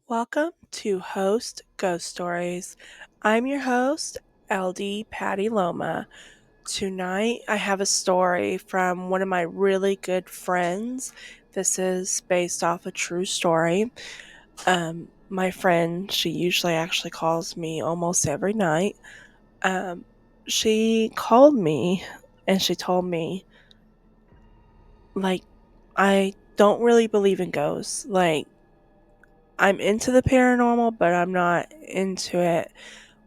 Welcome to Host Ghost Stories. I'm your host, LD Patty Loma. Tonight I have a story from one of my really good friends. This is based off a true story. My friend, she usually actually calls me almost every night. Um, she called me and she told me, like, I don't really believe in ghosts. Like, I'm into the paranormal, but I'm not into it.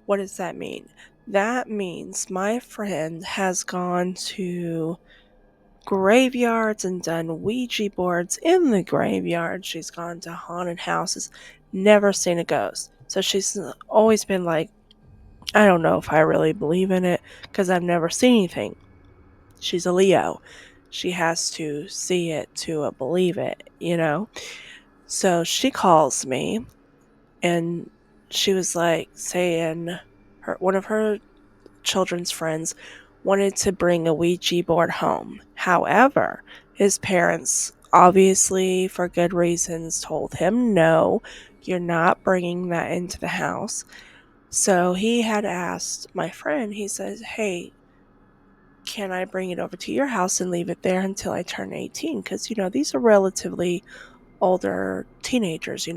What does that mean? That means my friend has gone to graveyards and done Ouija boards in the graveyard. She's gone to haunted houses, never seen a ghost. So she's always been like, I don't know if I really believe in it because I've never seen anything. She's a Leo. She has to see it to believe it. So she calls me and she was like saying one of her children's friends wanted to bring a Ouija board home. However, his parents, obviously for good reasons, told him no, you're not bringing that into the house. So he had asked my friend, he says, hey, can I bring it over to your house and leave it there until I turn 18? Because, these are relatively older teenagers.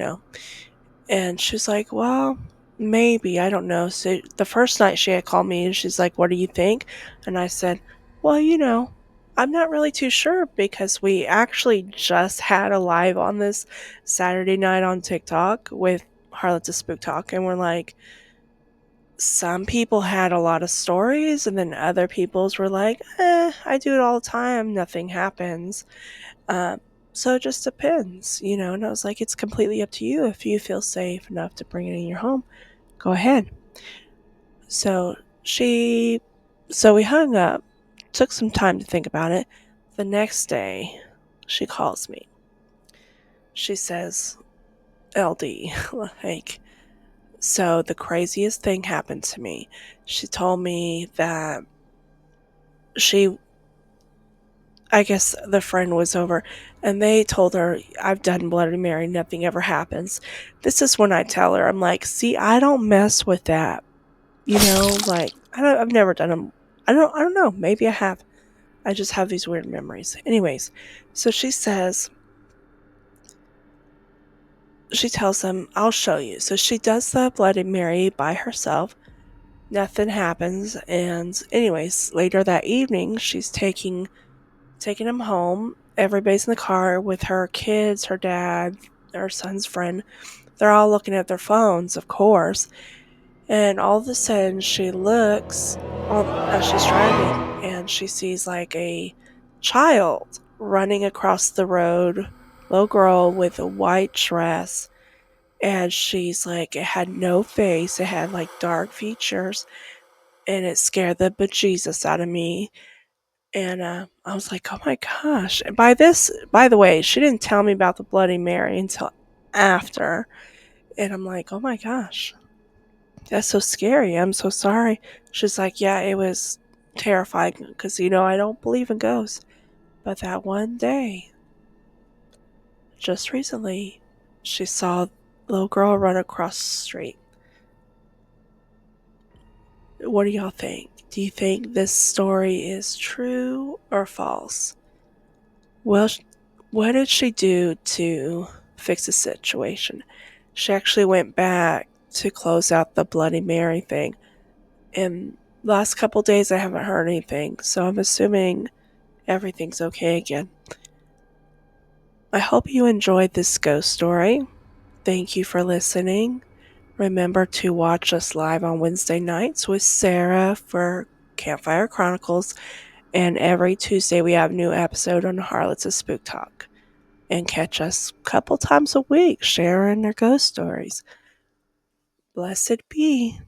And she's like, well, maybe, I don't know. So the first night she had called me and she's like, what do you think? And I said, well, I'm not really too sure because we actually just had a live on this Saturday night on TikTok with Harlot's Spook Talk. And we're like, some people had a lot of stories and then other people's were like, I do it all the time. Nothing happens. Um, so it just depends. And I was like, it's completely up to you. If you feel safe enough to bring it in your home, go ahead. So she, so we hung up, took some time to think about it. The next day, she calls me. She says, LD, like, so the craziest thing happened to me. She told me that she I guess the friend was over and they told her, I've done Bloody Mary, nothing ever happens. This is when I tell her, I'm like, see, I don't mess with that. Like I've never done them. I don't know. Maybe I have. I just have these weird memories. Anyways, so she tells them, I'll show you. So she does the Bloody Mary by herself. Nothing happens. And anyways, later that evening, she's taking him home. Everybody's in the car with her kids, her dad, her son's friend. They're all looking at their phones, of course. And all of a sudden, she looks as she's driving and she sees like a child running across the road, little girl with a white dress. And she's like, it had no face, it had like dark features, and it scared the bejesus out of me. And I was like, oh my gosh. And by the way, she didn't tell me about the Bloody Mary until after. And I'm like, oh my gosh, that's so scary. I'm so sorry. She's like, yeah, it was terrifying because, I don't believe in ghosts. But that one day, just recently, she saw a little girl run across the street. What do y'all think? Do you think this story is true or false? Well, what did she do to fix the situation? She actually went back to close out the Bloody Mary thing. And last couple days I haven't heard anything, so I'm assuming everything's okay again. I hope you enjoyed this ghost story. Thank you for listening. Remember to watch us live on Wednesday nights with Sarah for Campfire Chronicles, and every Tuesday we have a new episode on Harlot's Spook Talk. And catch us a couple times a week sharing their ghost stories. Blessed be.